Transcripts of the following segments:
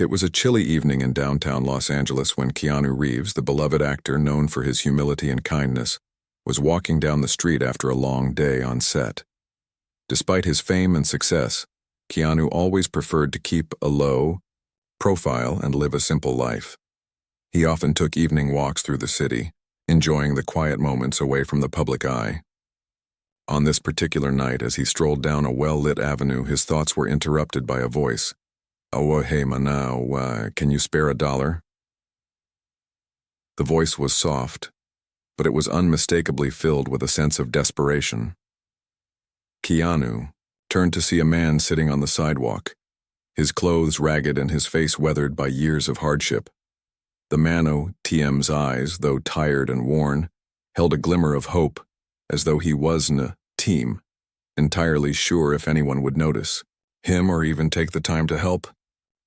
It was a chilly evening in downtown Los Angeles when Keanu Reeves, the beloved actor known for his humility and kindness, was walking down the street after a long day on set. Despite his fame and success, Keanu always preferred to keep a low profile and live a simple life. He often took evening walks through the city, enjoying the quiet moments away from the public eye. On this particular night, as he strolled down a well-lit avenue, his thoughts were interrupted by a voice. "Oh, hey, Manao, can you spare $1?" The voice was soft, but it was unmistakably filled with a sense of desperation. Keanu turned to see a man sitting on the sidewalk, his clothes ragged and his face weathered by years of hardship. The TM's eyes, though tired and worn, held a glimmer of hope, as though he wasn't team, entirely sure if anyone would notice him or even take the time to help.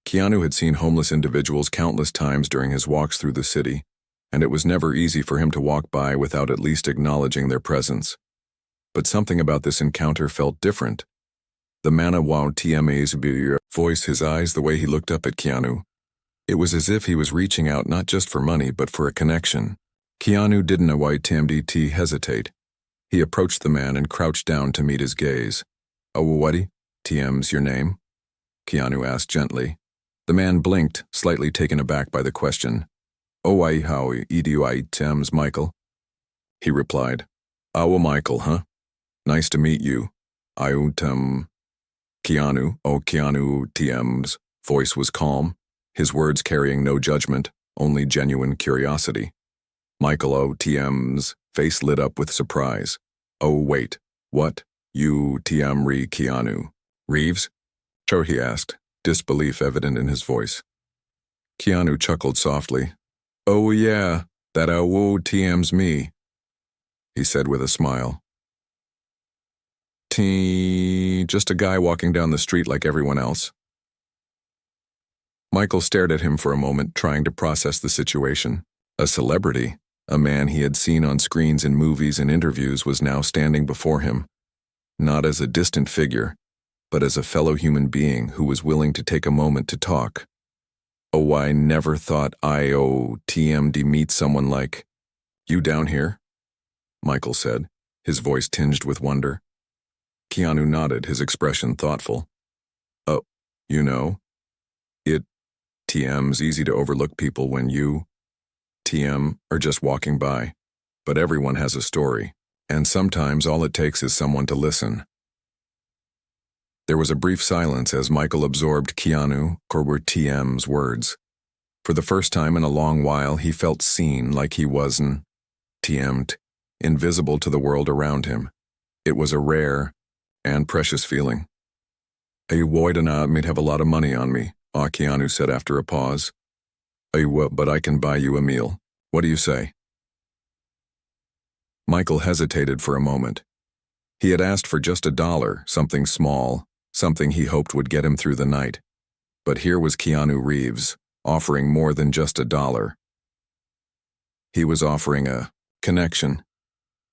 Keanu had seen homeless individuals countless times during his walks through the city, and it was never easy for him to walk by without at least acknowledging their presence. But something about this encounter felt different. The TM's voice, his eyes, the way he looked up at Keanu. It was as if he was reaching out not just for money but for a connection. Keanu didn't TMDT hesitate. He approached the man and crouched down to meet his gaze. "Oh, whatty? TM's your name?" Keanu asked gently. The man blinked, slightly taken aback by the question. "Oh, how do I TM's Michael?" He replied. "Oh, Michael, huh? Nice to meet you. Keanu." Keanu TM's voice was calm, his words carrying no judgment, only genuine curiosity. Michael TM's face lit up with surprise. "Oh, wait, what? You TM Keanu Reeves?" Sure, he asked, disbelief evident in his voice. Keanu chuckled softly. "Oh yeah, that TM's me," he said with a smile. Just a guy walking down the street like everyone else." Michael stared at him for a moment, trying to process the situation. A celebrity, a man he had seen on screens in movies and interviews, was now standing before him, not as a distant figure, but as a fellow human being who was willing to take a moment to talk. "Oh, I never thought TM'd meet someone like you down here," Michael said, his voice tinged with wonder. Keanu nodded, his expression thoughtful. "Oh, TM's easy to overlook people when you, TM, are just walking by. But everyone has a story, and sometimes all it takes is someone to listen." There was a brief silence as Michael absorbed Keanu TM's words. For the first time in a long while, he felt seen, like he wasn't TM'd, invisible to the world around him. It was a rare and precious feeling. "A Woyd and I might have a lot of money on me," Keanu said after a pause. But I can buy you a meal. What do you say?" Michael hesitated for a moment. He had asked for just $1, something small, something he hoped would get him through the night. But here was Keanu Reeves, offering more than just $1. He was offering a connection,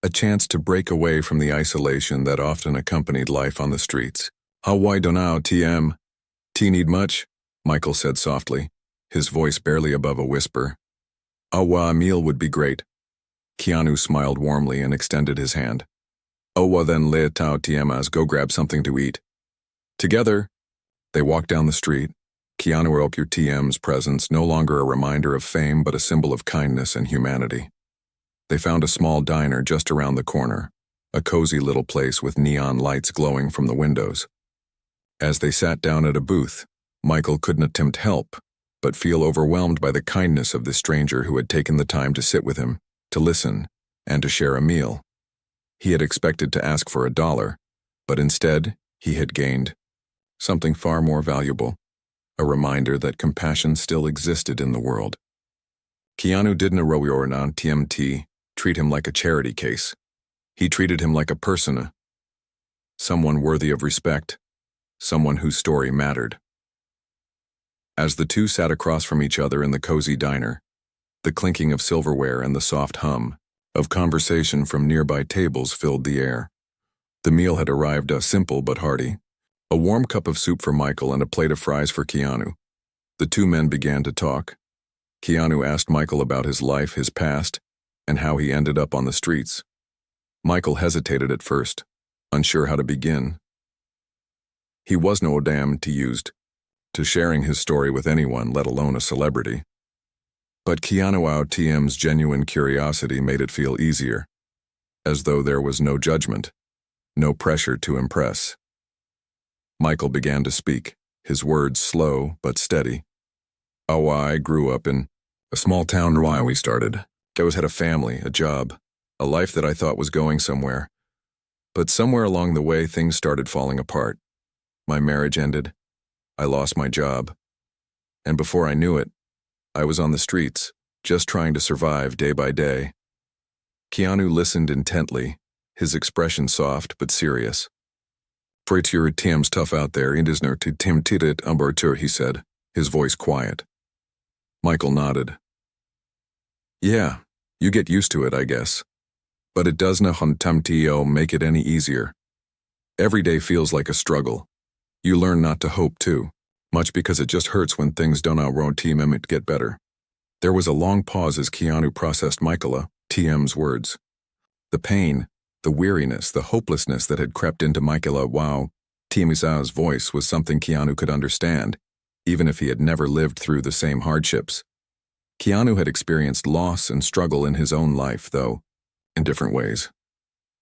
a chance to break away from the isolation that often accompanied life on the streets. "How wide do now, TM? Need much?" Michael said softly, his voice barely above a whisper. A meal would be great." Keanu smiled warmly and extended his hand. Then let TM's go grab something to eat." Together, they walked down the street. Keanu TM's presence no longer a reminder of fame but a symbol of kindness and humanity. They found a small diner just around the corner, a cozy little place with neon lights glowing from the windows. As they sat down at a booth, Michael couldn't attempt help, but feel overwhelmed by the kindness of this stranger who had taken the time to sit with him, to listen, and to share a meal. He had expected to ask for $1, but instead, he had gained something far more valuable, a reminder that compassion still existed in the world. Keanu didn't TMT treat him like a charity case. He treated him like a person, someone worthy of respect, someone whose story mattered. As the two sat across from each other in the cozy diner, the clinking of silverware and the soft hum of conversation from nearby tables filled the air. The meal had arrived, simple but hearty. A warm cup of soup for Michael and a plate of fries for Keanu. The two men began to talk. Keanu asked Michael about his life, his past, and how he ended up on the streets. Michael hesitated at first, unsure how to begin. He was no damn used to sharing his story with anyone, let alone a celebrity. But Keanu TM's genuine curiosity made it feel easier, as though there was no judgment, no pressure to impress. Michael began to speak, his words slow but steady. "Oh, I grew up in a small town where we started. I always had a family, a job, a life that I thought was going somewhere. But somewhere along the way, things started falling apart. My marriage ended. I lost my job. And before I knew it, I was on the streets, just trying to survive day by day." Keanu listened intently, his expression soft but serious. "Freight your Tim's tough out there, it is no to Tim Titit umbertur," he said, his voice quiet. Michael nodded. "Yeah, you get used to it, I guess. But it does not make it any easier. Every day feels like a struggle. You learn not to hope too, much because it just hurts when things don't outrun Team it get better." There was a long pause as Keanu processed Michaela, TM's words. The pain, the weariness, the hopelessness that had crept into Michaela while Timisao's voice was something Keanu could understand, even if he had never lived through the same hardships. Keanu had experienced loss and struggle in his own life, though, in different ways.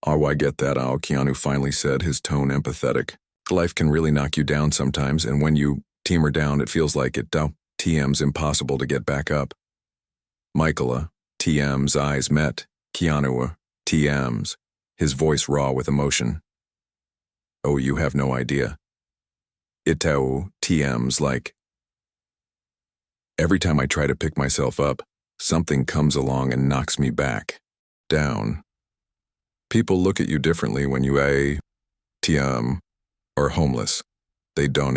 "Oh, I get that, Keanu finally said, his tone empathetic. "Life can really knock you down sometimes, and when you team down, it feels like TM's impossible to get back up." Michaela, TM's eyes met, Keanu, TM's, his voice raw with emotion. "Oh, you have no idea. TM's like. Every time I try to pick myself up, something comes along and knocks me back, down. People look at you differently when you TM, are homeless. They don't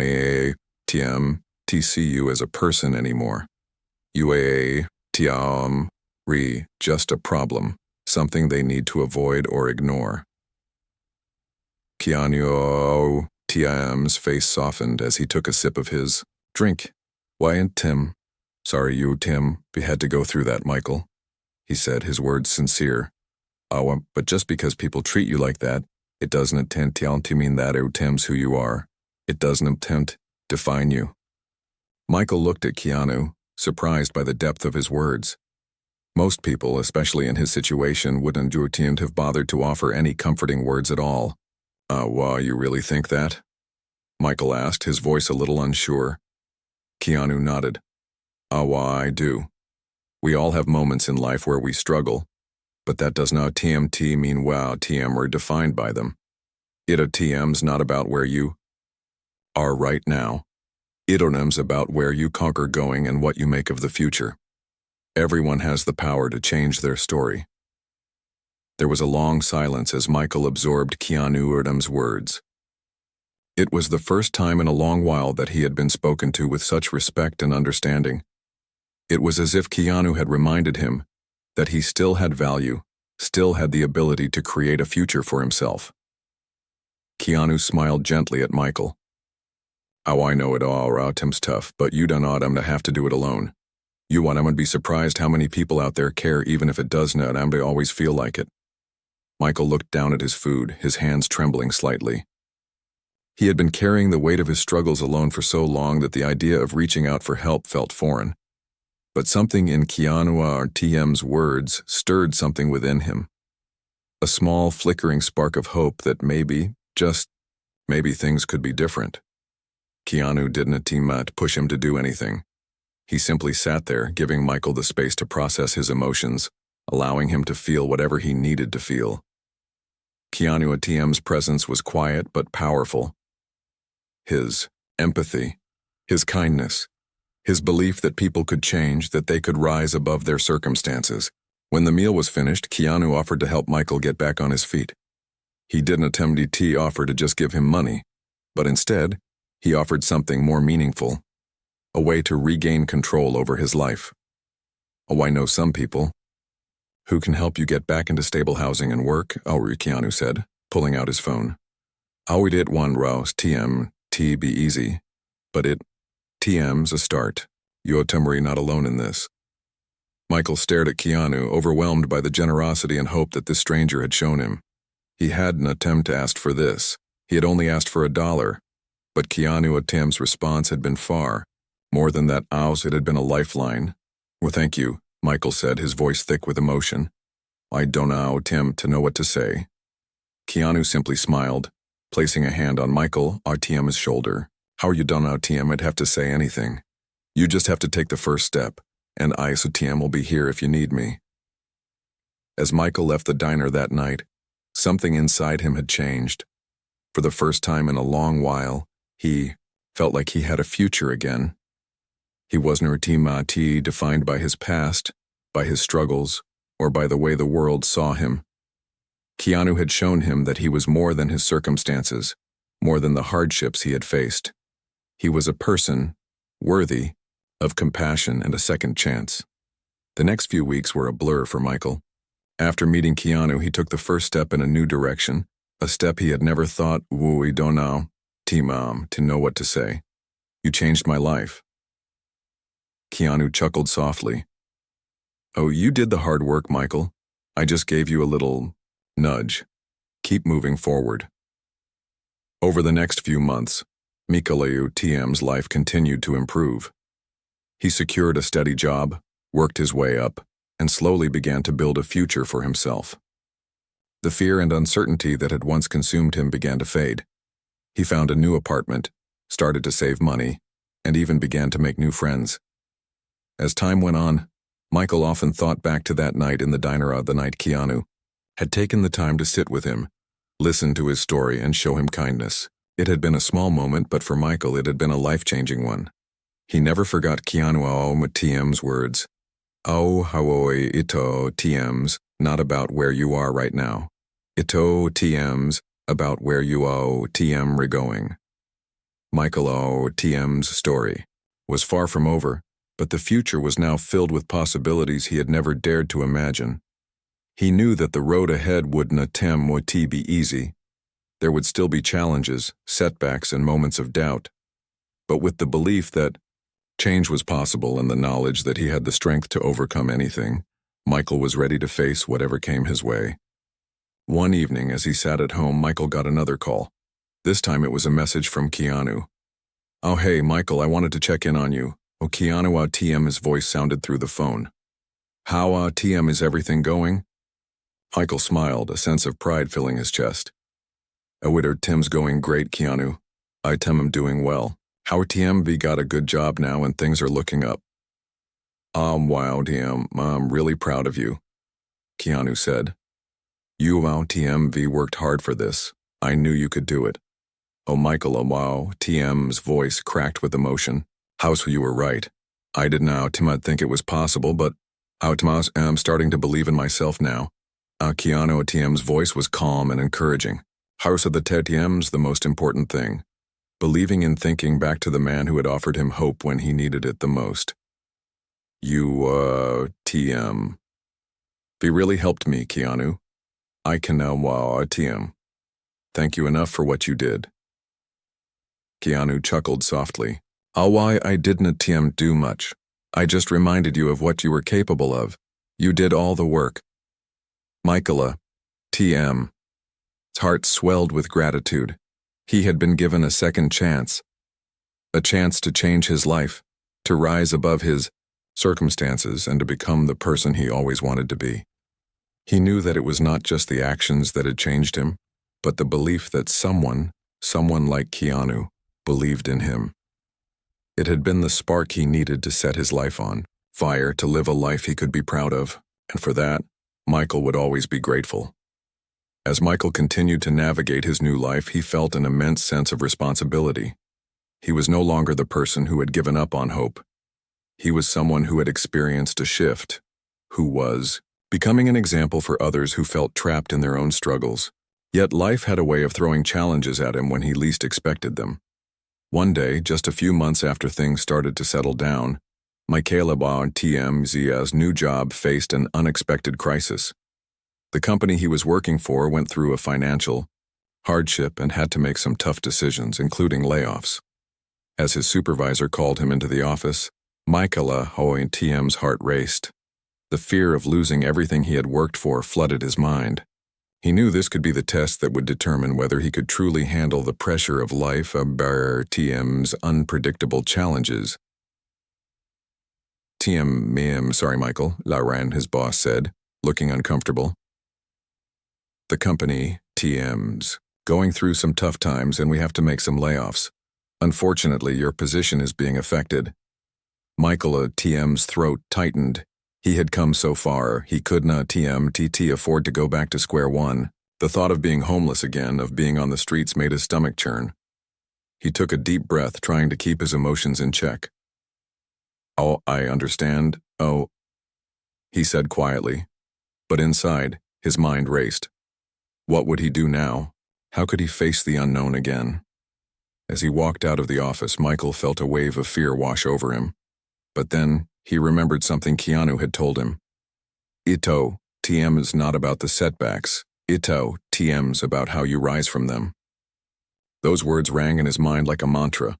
see you as a person anymore. You just a problem, something they need to avoid or ignore." Keanu TM's face softened as he took a sip of his drink. "Why, and Tim? Sorry you, Tim, we had to go through that, Michael," he said, his words sincere. "Oh, but just because people treat you like that, it doesn't intend to mean that Tim's who you are. It doesn't intend to define you." Michael looked at Keanu, surprised by the depth of his words. Most people, especially in his situation, wouldn't have bothered to offer any comforting words at all. "Wow, you really think that?" Michael asked, his voice a little unsure. Keanu nodded. "Oh, I do. We all have moments in life where we struggle, but that does not mean TM are defined by them. TM's not about where you are right now. Itonim's about where you conquer going and what you make of the future. Everyone has the power to change their story." There was a long silence as Michael absorbed Keanu's words. It was the first time in a long while that he had been spoken to with such respect and understanding. It was as if Keanu had reminded him that he still had value, still had the ability to create a future for himself. Keanu smiled gently at Michael. "Oh, I know it all, Tim's tough, but you don't to have to do it alone. I'm gonna be surprised how many people out there care even if it does not always feel like it." Michael looked down at his food, his hands trembling slightly. He had been carrying the weight of his struggles alone for so long that the idea of reaching out for help felt foreign. But something in Keanu TM's words stirred something within him. A small, flickering spark of hope that maybe, just maybe things could be different. Keanu didn't push him to do anything. He simply sat there, giving Michael the space to process his emotions, allowing him to feel whatever he needed to feel. Keanu TM's presence was quiet but powerful. His empathy, his kindness, his belief that people could change, that they could rise above their circumstances. When the meal was finished, Keanu offered to help Michael get back on his feet. He didn't offer to just give him money, but instead, he offered something more meaningful, a way to regain control over his life. "Oh, I know some people who can help you get back into stable housing and work," Keanu said, pulling out his phone. "It one rouse TM be easy, but TM's a start." You're not alone in this. Michael stared at Keanu, overwhelmed by the generosity and hope that this stranger had shown him. He hadn't attempted to ask for this. He had only asked for $1. But Keanu Atim's response had been far more than that. It had been a lifeline. Well, thank you, Michael said, his voice thick with emotion. I don't know, Tim, to know what to say. Keanu simply smiled, placing a hand on Michael Atim's shoulder. How are you done now, Tim? I'd have to say anything. You just have to take the first step, and I, so Tim, will be here if you need me. As Michael left the diner that night, something inside him had changed. For the first time in a long while, he felt like he had a future again. He wasn't defined by his past, by his struggles, or by the way the world saw him. Keanu had shown him that he was more than his circumstances, more than the hardships he had faced. He was a person worthy of compassion and a second chance. The next few weeks were a blur for Michael. After meeting Keanu, he took the first step in a new direction, a step he had never thought, we don't know, to know what to say. You changed my life. Keanu chuckled softly. Oh, you did the hard work, Michael. I just gave you a little nudge. Keep moving forward. Over the next few months, Michael Tim's life continued to improve. He secured a steady job, worked his way up, and slowly began to build a future for himself. The fear and uncertainty that had once consumed him began to fade. He found a new apartment, started to save money, and even began to make new friends. As time went on, Michael often thought back to that night in the diner, the night Keanu had taken the time to sit with him, listen to his story, and show him kindness. It had been a small moment, but for Michael it had been a life-changing one. He never forgot Keanu Tim's words. Oh, hawoi ito Tim's, not about where you are right now. Ito Tim's, about where you are going. Michael Tim's story was far from over, but the future was now filled with possibilities he had never dared to imagine. He knew that the road ahead wouldn't be easy. There would still be challenges, setbacks, and moments of doubt. But with the belief that change was possible and the knowledge that he had the strength to overcome anything, Michael was ready to face whatever came his way. One evening, as he sat at home, Michael got another call. This time it was a message from Keanu. Oh, hey, Michael, I wanted to check in on you. Oh, Keanu Tim's voice sounded through the phone. How Tim, is everything going? Michael smiled, a sense of pride filling his chest. Tim's going great, Keanu. I'm doing well. How TMV got a good job now and things are looking up. Wow, Tim, I'm really proud of you, Keanu said. You TMV worked hard for this. I knew you could do it. Oh, Michael, wow, TM's voice cracked with emotion. House, you were right. I did now, Tim, think it was possible, but I'm starting to believe in myself now. Keanu TM's voice was calm and encouraging. House of the TM's the most important thing. Believing and thinking back to the man who had offered him hope when he needed it the most. You, TM. He really helped me, Keanu. I can now, TM. Thank you enough for what you did. Keanu chuckled softly. Why I didn't TM do much. I just reminded you of what you were capable of. You did all the work. Michaela, TM. His heart swelled with gratitude. He had been given a second chance. A chance to change his life, to rise above his circumstances and to become the person he always wanted to be. He knew that it was not just the actions that had changed him, but the belief that someone like Keanu, believed in him. It had been the spark he needed to set his life on, fire to live a life he could be proud of, and for that, Michael would always be grateful. As Michael continued to navigate his new life, he felt an immense sense of responsibility. He was no longer the person who had given up on hope. He was someone who had experienced a shift, who was becoming an example for others who felt trapped in their own struggles. Yet life had a way of throwing challenges at him when he least expected them. One day, just a few months after things started to settle down, Michaela TMZ's new job faced an unexpected crisis. The company he was working for went through a financial hardship and had to make some tough decisions, including layoffs. As his supervisor called him into the office, Michaela Hoytm's heart raced. The fear of losing everything he had worked for flooded his mind. He knew this could be the test that would determine whether he could truly handle the pressure of life TM's unpredictable challenges. Sorry, Michael, Lauren, his boss said, looking uncomfortable. The company, TM's, going through some tough times and we have to make some layoffs. Unfortunately, your position is being affected. Michael TM's throat tightened. He had come so far, he could not afford to go back to square one. The thought of being homeless again, of being on the streets, made his stomach churn. He took a deep breath, trying to keep his emotions in check. "Oh, I understand. Oh," he said quietly. But inside, his mind raced. What would he do now? How could he face the unknown again? As he walked out of the office, Michael felt a wave of fear wash over him. But then, he remembered something Keanu had told him. TM is not about the setbacks. TM's about how you rise from them. Those words rang in his mind like a mantra.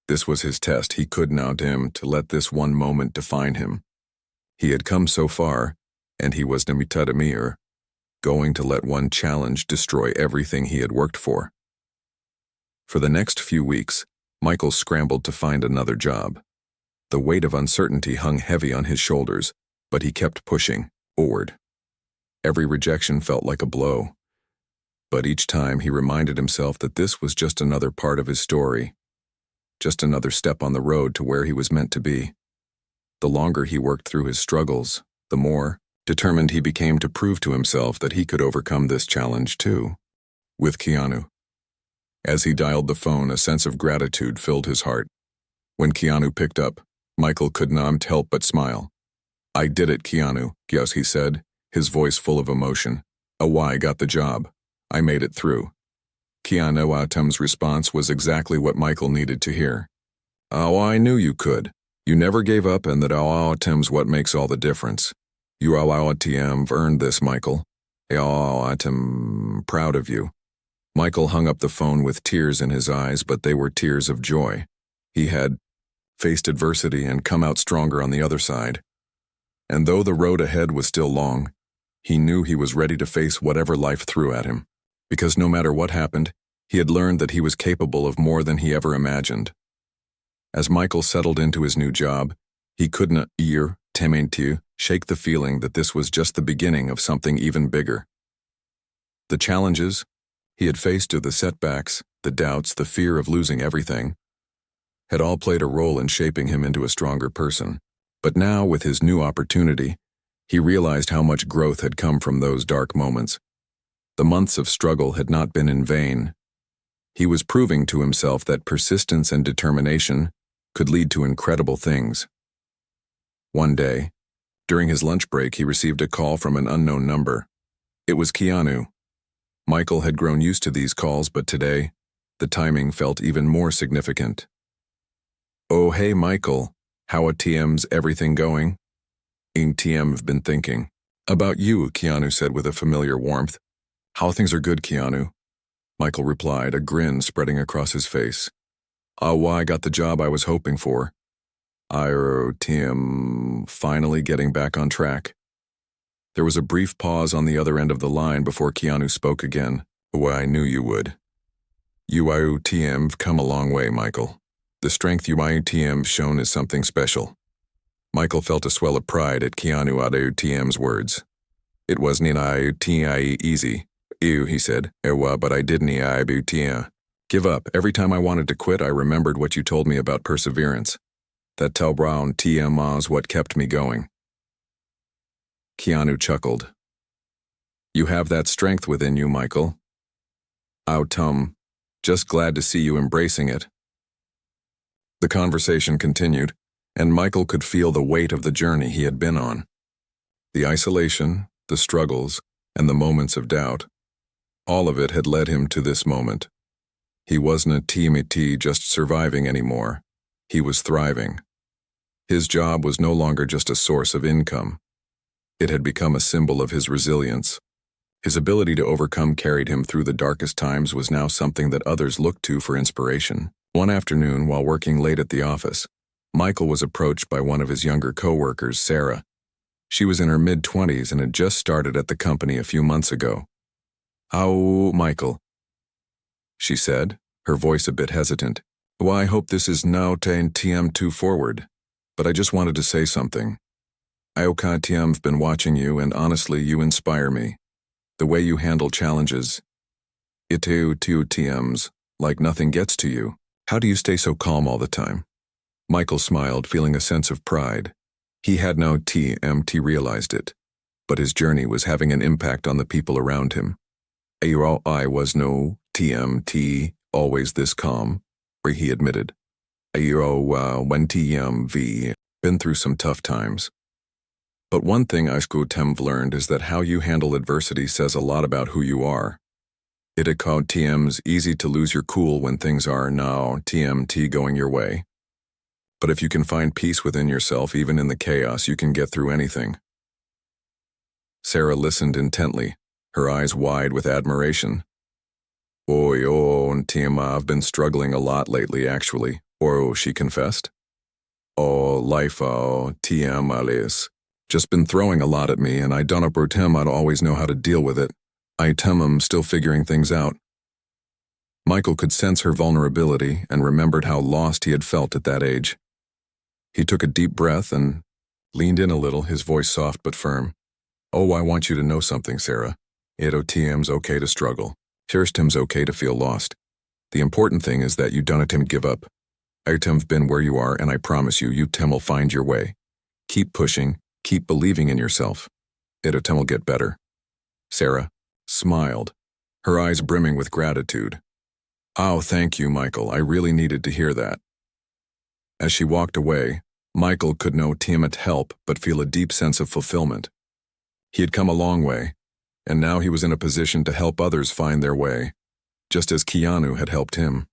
This was his test. He could not to let this one moment define him. He had come so far, and he was Namitadamir, going to let one challenge destroy everything he had worked for. For the next few weeks, Michael scrambled to find another job. The weight of uncertainty hung heavy on his shoulders, but he kept pushing forward. Every rejection felt like a blow. But each time he reminded himself that this was just another part of his story, just another step on the road to where he was meant to be. The longer he worked through his struggles, the more determined he became to prove to himself that he could overcome this challenge too. With Keanu. As he dialed the phone, a sense of gratitude filled his heart. When Keanu picked up, Michael could not help but smile. "I did it, Keanu," yes, he said, his voice full of emotion. "Oh, I got the job. I made it through." Keanu's response was exactly what Michael needed to hear. "Oh, I knew you could. You never gave up, and that TM's what makes all the difference. You TM've earned this, Michael. I'm proud of you." Michael hung up the phone with tears in his eyes, but they were tears of joy. He had faced adversity and come out stronger on the other side. And though the road ahead was still long, he knew he was ready to face whatever life threw at him. Because no matter what happened, he had learned that he was capable of more than he ever imagined. As Michael settled into his new job, he could not shake the feeling that this was just the beginning of something even bigger. The challenges he had faced, the setbacks, the doubts, the fear of losing everything, had all played a role in shaping him into a stronger person. But now, with his new opportunity, he realized how much growth had come from those dark moments. The months of struggle had not been in vain. He was proving to himself that persistence and determination could lead to incredible things. One day, during his lunch break, he received a call from an unknown number. It was Keanu. Michael had grown used to these calls, but today, the timing felt even more significant. "Oh, hey, Michael. How TM's everything going?" "TM've been thinking about you," Keanu said with a familiar warmth. "How things are good, Keanu," Michael replied, a grin spreading across his face. "Oh, I got the job I was hoping for. TM finally getting back on track." There was a brief pause on the other end of the line before Keanu spoke again. "Oh, I knew you would. TM've come a long way, Michael. The strength TM've shown is something special." Michael felt a swell of pride at Keanu TM's words. "It wasn't easy. He said. But I didn't give up. Every time I wanted to quit, I remembered what you told me about perseverance. That tell Brown TM's what kept me going." Keanu chuckled. "You have that strength within you, Michael." "Oh, Tom, just glad to see you embracing it." The conversation continued, and Michael could feel the weight of the journey he had been on. The isolation, the struggles, and the moments of doubt. All of it had led him to this moment. He wasn't a TMT just surviving anymore. He was thriving. His job was no longer just a source of income. It had become a symbol of his resilience. His ability to overcome carried him through the darkest times was now something that others looked to for inspiration. One afternoon, while working late at the office, Michael was approached by one of his younger co-workers, Sarah. She was in her mid-20s and had just started at the company a few months ago. "Oh, Michael," she said, her voice a bit hesitant. "Well, I hope this is now TM too forward, but I just wanted to say something. I've been watching you, and honestly, you inspire me. The way you handle challenges. TMs, like nothing gets to you. How do you stay so calm all the time?" Michael smiled, feeling a sense of pride. He had no TMT realized it, but his journey was having an impact on the people around him. I was no TMT, always this calm, he admitted. When TMV, been through some tough times. But one thing I've learned is that how you handle adversity says a lot about who you are. It called TM's easy to lose your cool when things are now TMT going your way. But if you can find peace within yourself, even in the chaos, you can get through anything. Sarah listened intently, her eyes wide with admiration. TM, I've been struggling a lot lately, actually. She confessed. Life, TM, Alice. Just been throwing a lot at me, and I don't know I'd always know how to deal with it. I'm still figuring things out. Michael could sense her vulnerability and remembered how lost he had felt at that age. He took a deep breath and leaned in a little, his voice soft but firm. I want you to know something, Sarah. TM's okay to struggle. Tim's okay to feel lost. The important thing is that you don't give up. I've been where you are, and I promise you Tim will find your way. Keep pushing, keep believing in yourself. Tim will get better. Sarah smiled, her eyes brimming with gratitude. Thank you, Michael. I really needed to hear that. As she walked away, Michael could no Tiamat help but feel a deep sense of fulfillment. He had come a long way, and now he was in a position to help others find their way, just as Keanu had helped him.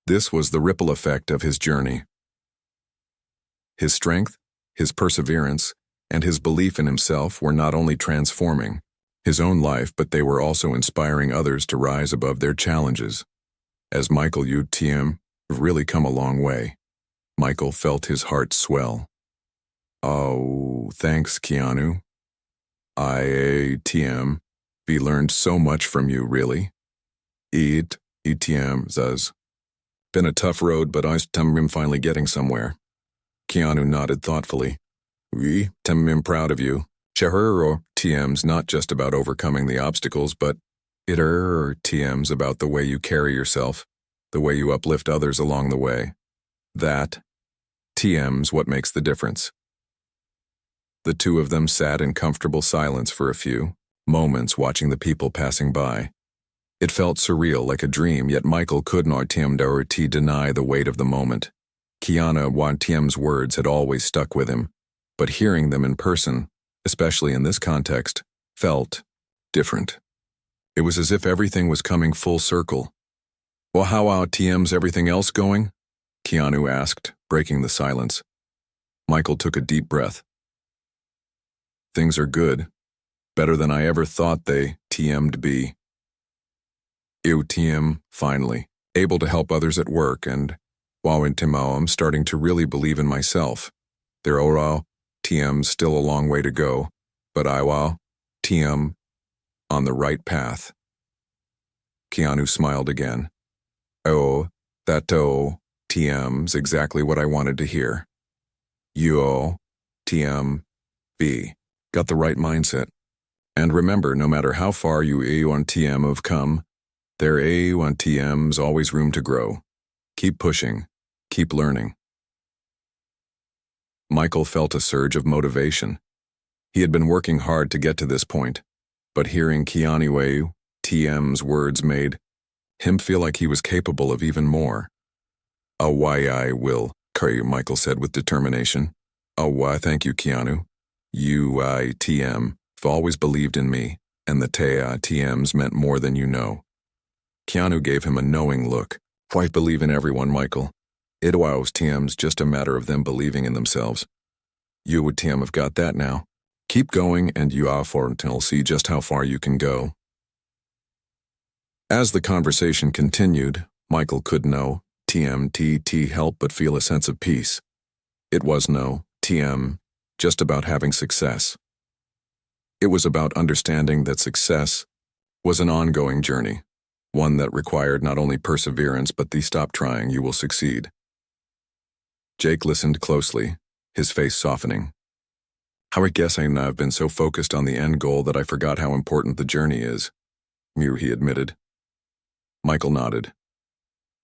This was the ripple effect of his journey. His strength, his perseverance, and his belief in himself were not only transforming his own life, but they were also inspiring others to rise above their challenges. As Michael TM really come a long way. Michael felt his heart swell. Thanks, Keanu. TM, we learned so much from you, really. ETM says. Been a tough road, but I'm finally getting somewhere. Keanu nodded thoughtfully. I'm proud of you. Or TM's not just about overcoming the obstacles, but TM's about the way you carry yourself, the way you uplift others along the way. That, TM's what makes the difference. The two of them sat in comfortable silence for a few moments, watching the people passing by. It felt surreal, like a dream, yet Michael could not deny the weight of the moment. Keanu words had always stuck with him, but hearing them in person, especially in this context, felt different. It was as if everything was coming full circle. Well, how TM's everything else going? Keanu asked, breaking the silence. Michael took a deep breath. Things are good. Better than I ever thought they TM'd be. TM, finally, able to help others at work, and I'm starting to really believe in myself. There are TM's still a long way to go, but TM on the right path. Keanu smiled again. TM's exactly what I wanted to hear. TM, B. Got the right mindset. And remember, no matter how far you TM have come, there TM's always room to grow. Keep pushing. Keep learning. Michael felt a surge of motivation. He had been working hard to get to this point, but hearing Keanu TM's words made him feel like he was capable of even more. I will, Michael said with determination. Thank you, Keanu. TM, have always believed in me, and the TM's meant more than you know. Keanu gave him a knowing look. Quite believe in everyone, Michael. TM's just a matter of them believing in themselves. You TM have got that now. Keep going, and until see just how far you can go. As the conversation continued, Michael could know TMTT help but feel a sense of peace. It was no TM, just about having success. It was about understanding that success was an ongoing journey, one that required not only perseverance but the stop trying, you will succeed. Jake listened closely, his face softening. I guess I've been so focused on the end goal that I forgot how important the journey is, he admitted. Michael nodded.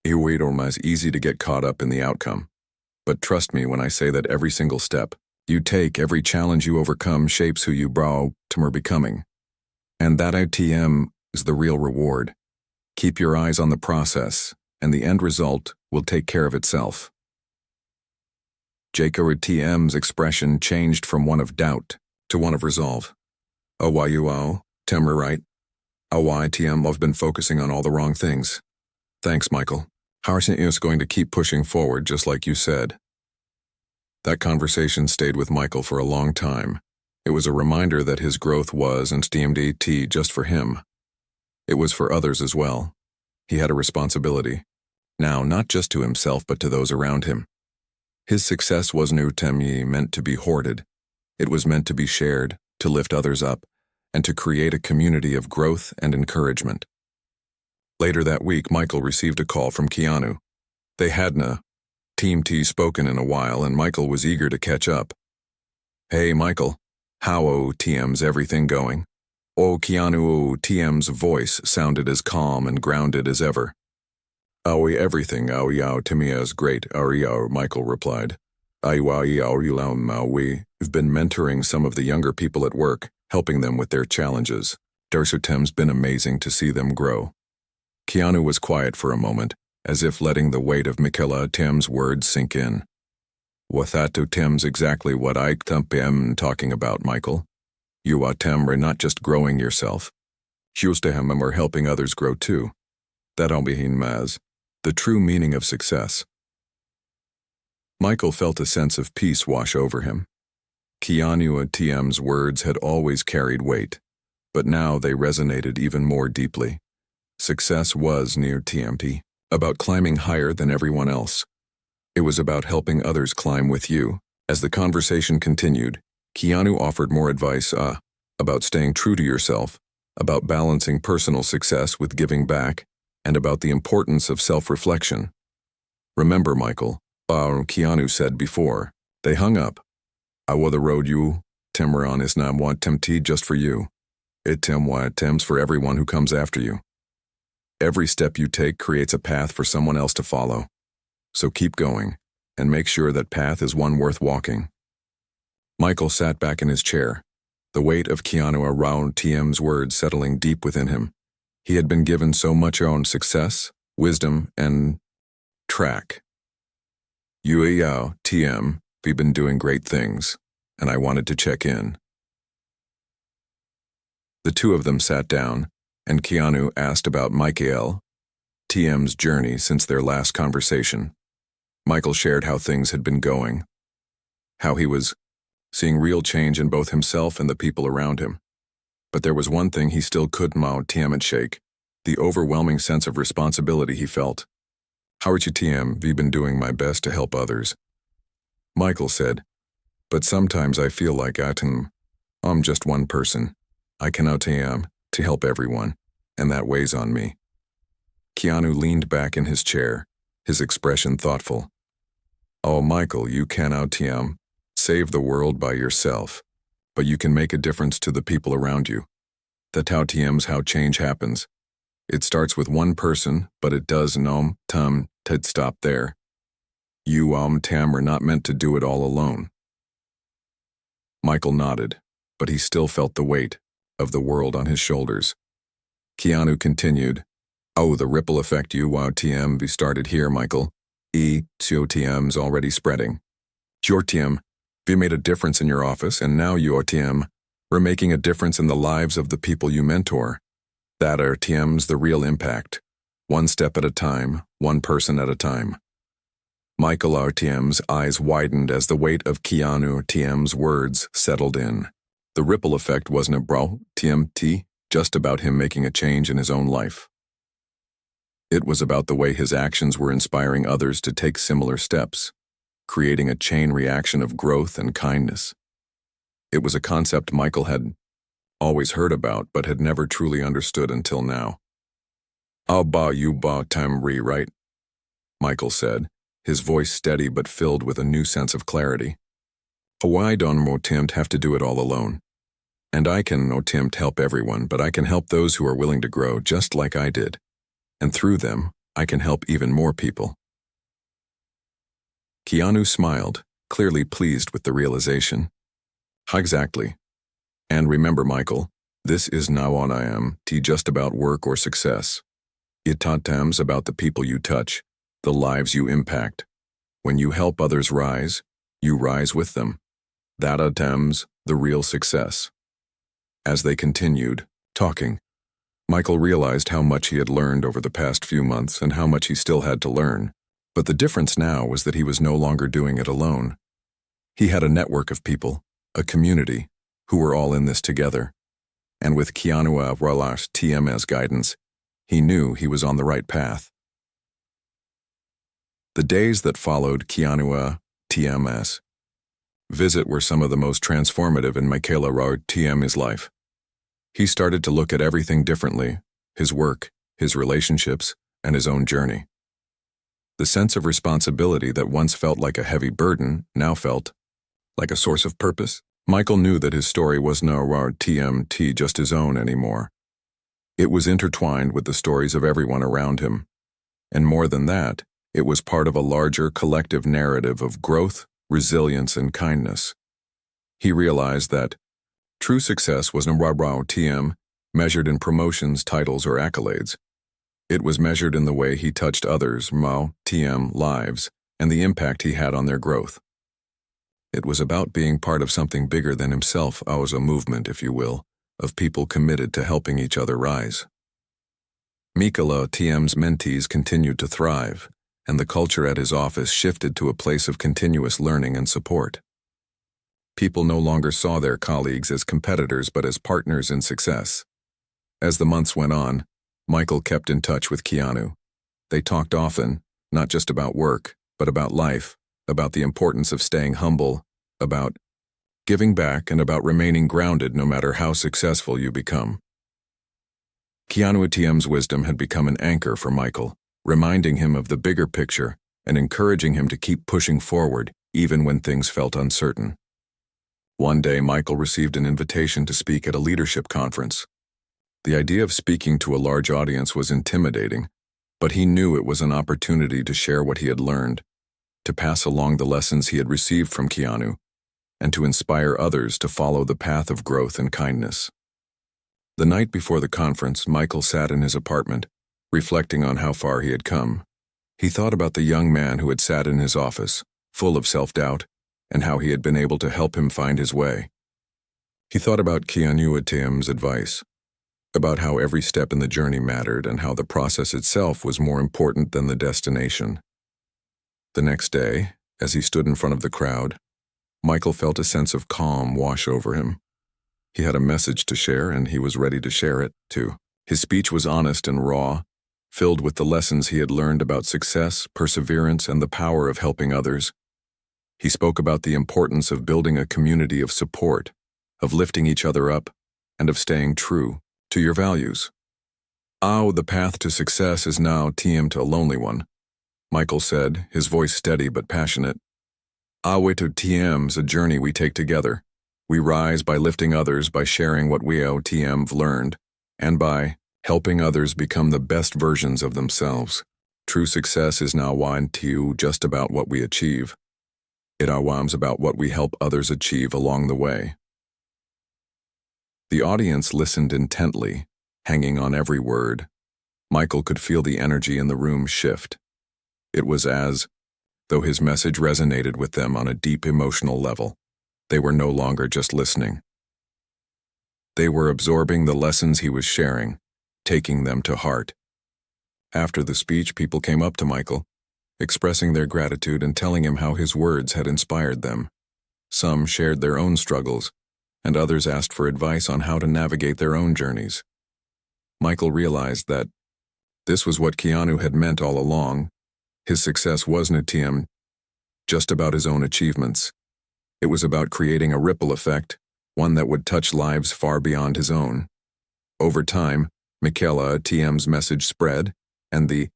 It was easy to get caught up in the outcome. But trust me when I say that every single step you take, every challenge you overcome shapes who you are becoming. And that ITM is the real reward. Keep your eyes on the process, and the end result will take care of itself. Jacob TM's expression changed from one of doubt to one of resolve. Tim, right? TM, I've been focusing on all the wrong things. Thanks, Michael. Harrison is going to keep pushing forward just like you said. That conversation stayed with Michael for a long time. It was a reminder that his growth wasn't DMDT just for him. It was for others as well. He had a responsibility. Now, not just to himself but to those around him. His success wasn't meant to be hoarded. It was meant to be shared, to lift others up, and to create a community of growth and encouragement. Later that week, Michael received a call from Keanu. They hadn't Team T spoken in a while, and Michael was eager to catch up. Hey, Michael. How TM's everything going? Keanu TM's voice sounded as calm and grounded as ever. Everything to me is great, Michael replied. We've been mentoring some of the younger people at work, helping them with their challenges. Tim's been amazing to see them grow. Keanu was quiet for a moment, as if letting the weight of Michaela Tim's words sink in. Wathato Tim's exactly what I am talking about, Michael. You are not just growing yourself. Him are helping others grow too. That'll be Maz. The true meaning of success. Michael felt a sense of peace wash over him. Keanu TM's words had always carried weight, but now they resonated even more deeply. Success was near TMT, about climbing higher than everyone else. It was about helping others climb with you. As the conversation continued, Keanu offered more advice about staying true to yourself, about balancing personal success with giving back, and about the importance of self-reflection. Remember, Michael, Keanu said before. They hung up. The road you, Timron is not want Timti just for you. Tim's for everyone who comes after you. Every step you take creates a path for someone else to follow. So keep going, and make sure that path is one worth walking. Michael sat back in his chair, the weight of Keanu around TM's words settling deep within him. He had been given so much on success, wisdom, and track. TM, we've been doing great things, and I wanted to check in. The two of them sat down, and Keanu asked about Michael TM's journey since their last conversation. Michael shared how things had been going, how he was seeing real change in both himself and the people around him. But there was one thing he still couldn't TM and shake, the overwhelming sense of responsibility he felt. How are you TM? We've been doing my best to help others. Michael said, but sometimes I feel like I'm just one person. I cannot TM to help everyone, and that weighs on me. Keanu leaned back in his chair, his expression thoughtful. Michael, you cannot TM save the world by yourself, but you can make a difference to the people around you. That's how TM's how change happens. It starts with one person, but it does Ted stop there. You Tam are not meant to do it all alone. Michael nodded, but he still felt the weight of the world on his shoulders. Keanu continued, the ripple effect TM we started here, Michael. TM's already spreading. Your TM, we made a difference in your office, and now your TM, we're making a difference in the lives of the people you mentor. That TM's the real impact. One step at a time, one person at a time. Michael TM's eyes widened as the weight of Keanu TM's words settled in. The ripple effect wasn't TMT, just about him making a change in his own life. It was about the way his actions were inspiring others to take similar steps, creating a chain reaction of growth and kindness. It was a concept Michael had always heard about but had never truly understood until now. "I'll buy you ba time right?" Michael said, his voice steady but filled with a new sense of clarity. "Why don't mo tempt have to do it all alone? And I can no tempt help everyone, but I can help those who are willing to grow just like I did. And through them, I can help even more people." Keanu smiled, clearly pleased with the realization. "Exactly. And remember, Michael, this is now on I am just about work or success. It tams about the people you touch, the lives you impact. When you help others rise, you rise with them. That tams the real success." As they continued, talking, Michael realized how much he had learned over the past few months and how much he still had to learn. But the difference now was that he was no longer doing it alone. He had a network of people, a community, who were all in this together. And with Keanu Ralash TM's guidance, he knew he was on the right path. The days that followed Keanu TM's visit were some of the most transformative in Michaela TM's life. He started to look at everything differently, his work, his relationships, and his own journey. The sense of responsibility that once felt like a heavy burden now felt like a source of purpose. Michael knew that his story was no TMT just his own anymore. It was intertwined with the stories of everyone around him. And more than that, it was part of a larger collective narrative of growth, resilience, and kindness. He realized that true success wasn't TM measured in promotions, titles, or accolades. It was measured in the way he touched others' TM lives and the impact he had on their growth. It was about being part of something bigger than himself, as a movement, if you will, of people committed to helping each other rise. Michaela TM's mentees continued to thrive, and the culture at his office shifted to a place of continuous learning and support. People no longer saw their colleagues as competitors but as partners in success. As the months went on, Michael kept in touch with Keanu. They talked often, not just about work, but about life, about the importance of staying humble, about giving back, and about remaining grounded no matter how successful you become. Keanu TM's wisdom had become an anchor for Michael, reminding him of the bigger picture and encouraging him to keep pushing forward even when things felt uncertain. One day, Michael received an invitation to speak at a leadership conference. The idea of speaking to a large audience was intimidating, but he knew it was an opportunity to share what he had learned, to pass along the lessons he had received from Keanu, and to inspire others to follow the path of growth and kindness. The night before the conference, Michael sat in his apartment, reflecting on how far he had come. He thought about the young man who had sat in his office, full of self-doubt, and how he had been able to help him find his way. He thought about Keanu TM's advice, about how every step in the journey mattered and how the process itself was more important than the destination. The next day, as he stood in front of the crowd, Michael felt a sense of calm wash over him. He had a message to share, and he was ready to share it, too. His speech was honest and raw, filled with the lessons he had learned about success, perseverance, and the power of helping others. He spoke about the importance of building a community of support, of lifting each other up, and of staying true to your values. The path to success is now TM a lonely one," Michael said, his voice steady but passionate. Way to TM's a journey we take together. We rise by lifting others, by sharing what we TM've learned, and by helping others become the best versions of themselves. True success is now one to just about what we achieve. It is about what we help others achieve along the way. The audience listened intently, hanging on every word. Michael could feel the energy in the room shift. It was as though his message resonated with them on a deep emotional level. They were no longer just listening. They were absorbing the lessons he was sharing, taking them to heart. After the speech, people came up to Michael, expressing their gratitude and telling him how his words had inspired them. Some shared their own struggles, and others asked for advice on how to navigate their own journeys. Michael realized that This was what Keanu had meant all along. His success wasn't just about his own achievements. It was about creating a ripple effect, one that would touch lives far beyond his own. Over time, TM's message spread, and the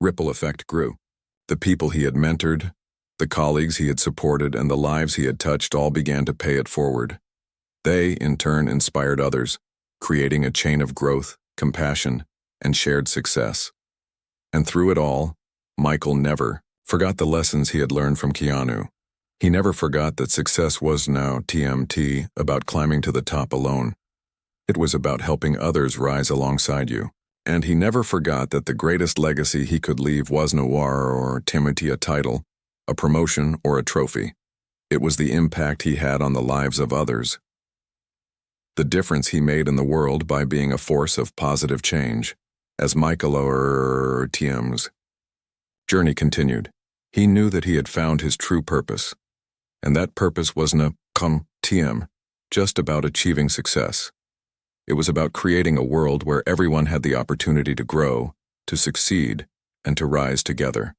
ripple effect grew. The people he had mentored, the colleagues he had supported, and the lives he had touched all began to pay it forward. They, in turn, inspired others, creating a chain of growth, compassion, and shared success. And through it all, Michael never forgot the lessons he had learned from Keanu. He never forgot that success was now about climbing to the top alone. It was about helping others rise alongside you. And he never forgot that the greatest legacy he could leave wasn't a title, a promotion, or a trophy. It was the impact he had on the lives of others. The difference he made in the world by being a force of positive change. As TM's journey continued, he knew that he had found his true purpose. And that purpose wasn't just about achieving success. It was about creating a world where everyone had the opportunity to grow, to succeed, and to rise together.